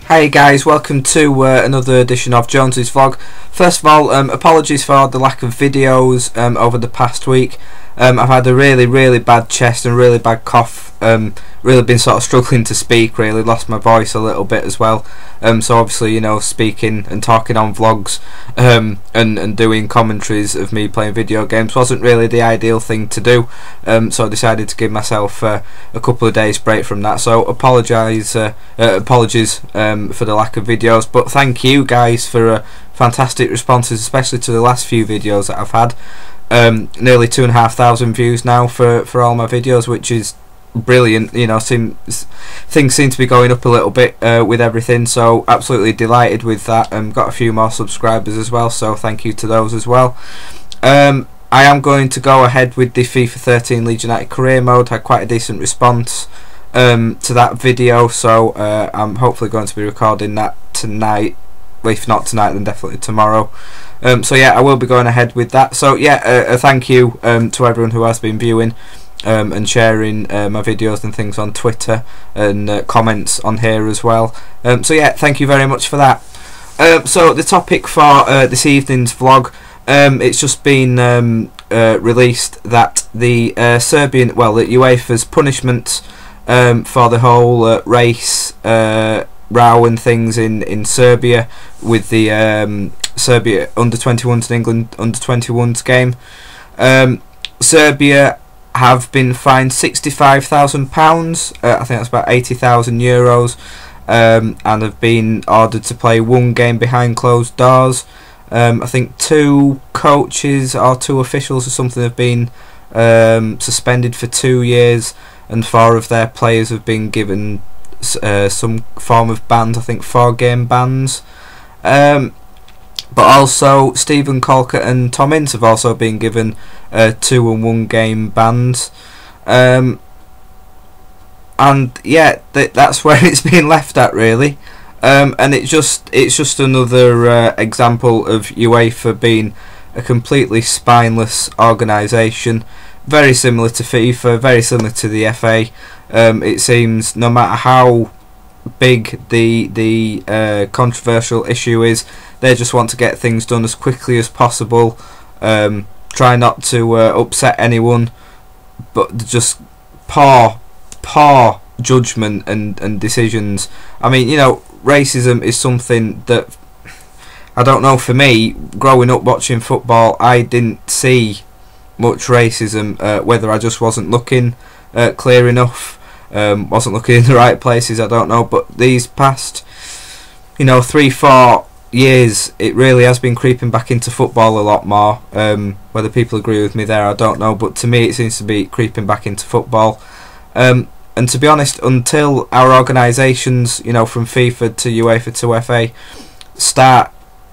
Hey guys, welcome to another edition of Jonesy's vlog. First of all, apologies for the lack of videos over the past week. I've had a really bad chest and really bad cough. Really been sort of struggling to speak, really lost my voice a little bit as well. So obviously, you know, speaking and talking on vlogs and doing commentaries of me playing video games wasn't really the ideal thing to do. So I decided to give myself a couple of days break from that. So apologies for the lack of videos, but thank you guys for fantastic responses, especially to the last few videos that I've had. Nearly 2,500 views now for all my videos, which is brilliant. You know, things seem to be going up a little bit with everything, so absolutely delighted with that. Got a few more subscribers as well, so thank you to those as well. I am going to go ahead with the FIFA 13 Leeds United career mode. Had quite a decent response to that video, so I'm hopefully going to be recording that tonight. Well, if not tonight, then definitely tomorrow. So yeah, I will be going ahead with that. So yeah, a thank you to everyone who has been viewing and sharing my videos and things on Twitter and comments on here as well. So yeah, thank you very much for that. So the topic for this evening's vlog, it's just been released that the Serbian, well, the UEFA's punishment for the whole race row and things in Serbia with the Serbia under-21s and England under-21s game. Serbia have been fined £65,000, I think that's about €80,000, and have been ordered to play one game behind closed doors. I think two coaches or two officials or something have been suspended for 2 years, and 4 of their players have been given some form of bans, I think 4-game bans. But also Stephen Colker and Tom Ince have also been given 2 and 1 game bans. And yeah, that's where it's been left at, really. And it's just another example of UEFA being a completely spineless organisation, very similar to FIFA, very similar to the FA. It seems no matter how big the controversial issue is, they just want to get things done as quickly as possible, try not to upset anyone, but just poor judgment and decisions. I mean, you know, racism is something that, I don't know, for me, growing up watching football, I didn't see much racism, whether I just wasn't looking clear enough, wasn't looking in the right places, I don't know. But these past, you know, 3-4 years, it really has been creeping back into football a lot more. Whether people agree with me there, I don't know, but to me it seems to be creeping back into football. And to be honest, until our organisations, you know, from FIFA to UEFA to FA, start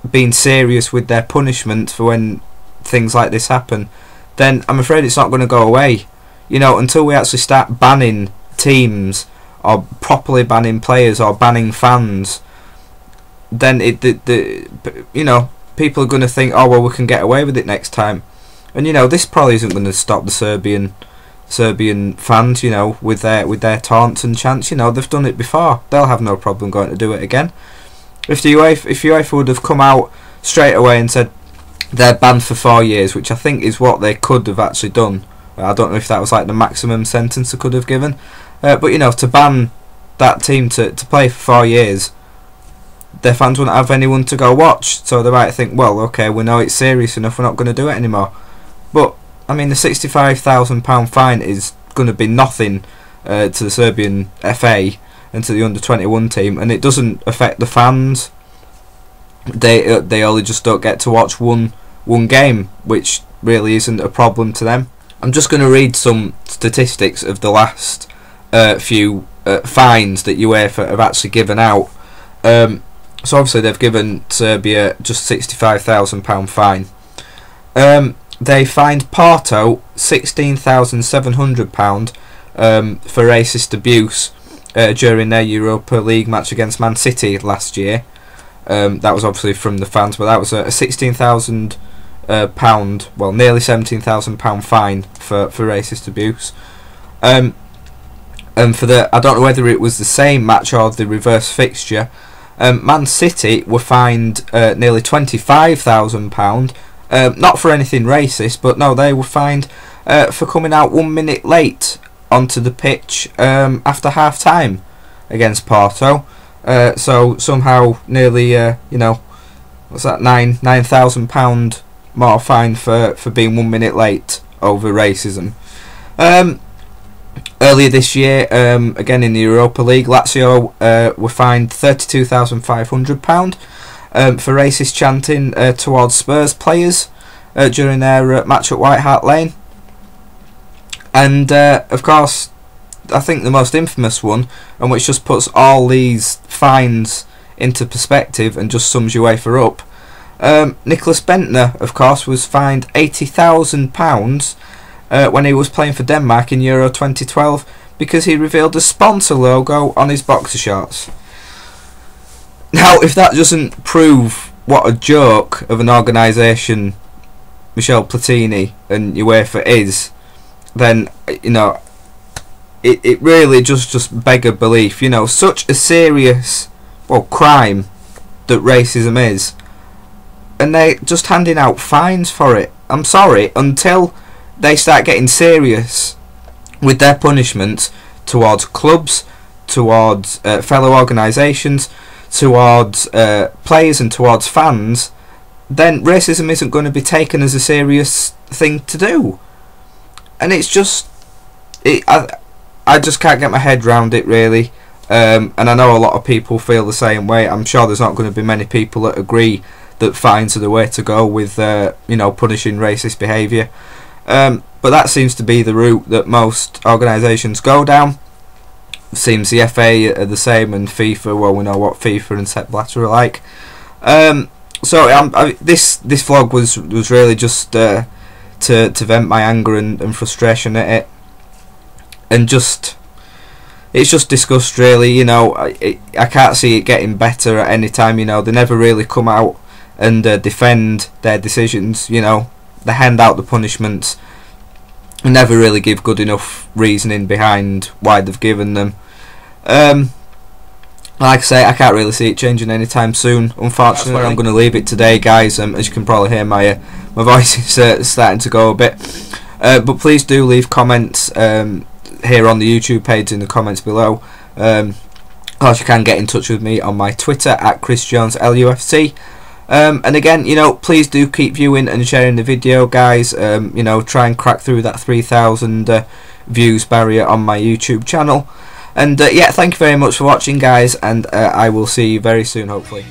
being serious with their punishment for when things like this happen, then I'm afraid it's not going to go away. You know, until we actually start banning teams or properly banning players or banning fans, then you know, people are going to think, oh well, we can get away with it next time. And you know, this probably isn't going to stop the Serbian fans, you know, with their taunts and chants. You know, they've done it before. They'll have no problem going to do it again. If UEFA would have come out straight away and said they're banned for 4 years, which I think is what they could have actually done. I don't know if that was like the maximum sentence they could have given. But you know, to ban that team to play for 4 years, their fans wouldn't have anyone to go watch. So they might think, well, okay, we know it's serious enough, we're not going to do it anymore. But I mean, the £65,000 fine is going to be nothing to the Serbian FA and to the under-21 team, and it doesn't affect the fans. They only just don't get to watch one game, which really isn't a problem to them. I'm just going to read some statistics of the last few fines that UEFA have actually given out. So obviously they've given Serbia just £65,000 fine. They fined Porto £16,700 for racist abuse during their Europa League match against Man City last year. That was obviously from the fans, but that was a £16,000, well, nearly £17,000 fine for racist abuse. And for the, I don't know whether it was the same match or the reverse fixture, Man City were fined nearly £25,000, not for anything racist, but no, they were fined for coming out 1 minute late onto the pitch after half time against Porto. So somehow nearly what's that, £9,000 more fine for being 1 minute late over racism. Earlier this year, again in the Europa League, Lazio were fined £32,500 for racist chanting towards Spurs players during their match at White Hart Lane. And of course, I think the most infamous one, and which just puts all these fines into perspective and just sums UEFA up, Nicholas Bentner, of course, was fined £80,000 when he was playing for Denmark in Euro 2012 because he revealed a sponsor logo on his boxer shorts. Now, if that doesn't prove what a joke of an organisation Michel Platini and UEFA is, then it really just beg a belief. Such a serious crime that racism is, and they're just handing out fines for it. I'm sorry, until they start getting serious with their punishments towards clubs, towards fellow organisations, towards players and towards fans, then racism isn't going to be taken as a serious thing to do. And it's just, I just can't get my head round it, really. And I know a lot of people feel the same way. I'm sure there's not going to be many people that agree that fines are the way to go with punishing racist behaviour. But that seems to be the route that most organisations go down. Seems the FA are the same, and FIFA, well, we know what FIFA and Sepp Blatter are like. This vlog was really just to vent my anger and frustration at it, and it's just disgust, really. I can't see it getting better at any time. They never really come out and defend their decisions. They hand out the punishments and never really give good enough reasoning behind why they've given them. Like I say, I can't really see it changing anytime soon, unfortunately. I'm going to leave it today, guys. As you can probably hear, my voice is starting to go a bit. But please do leave comments here on the YouTube page in the comments below. Of course, you can get in touch with me on my Twitter at ChrisJonesLUFC. And again, please do keep viewing and sharing the video, guys. Try and crack through that 3,000 views barrier on my YouTube channel. And yeah, thank you very much for watching, guys, and I will see you very soon, hopefully.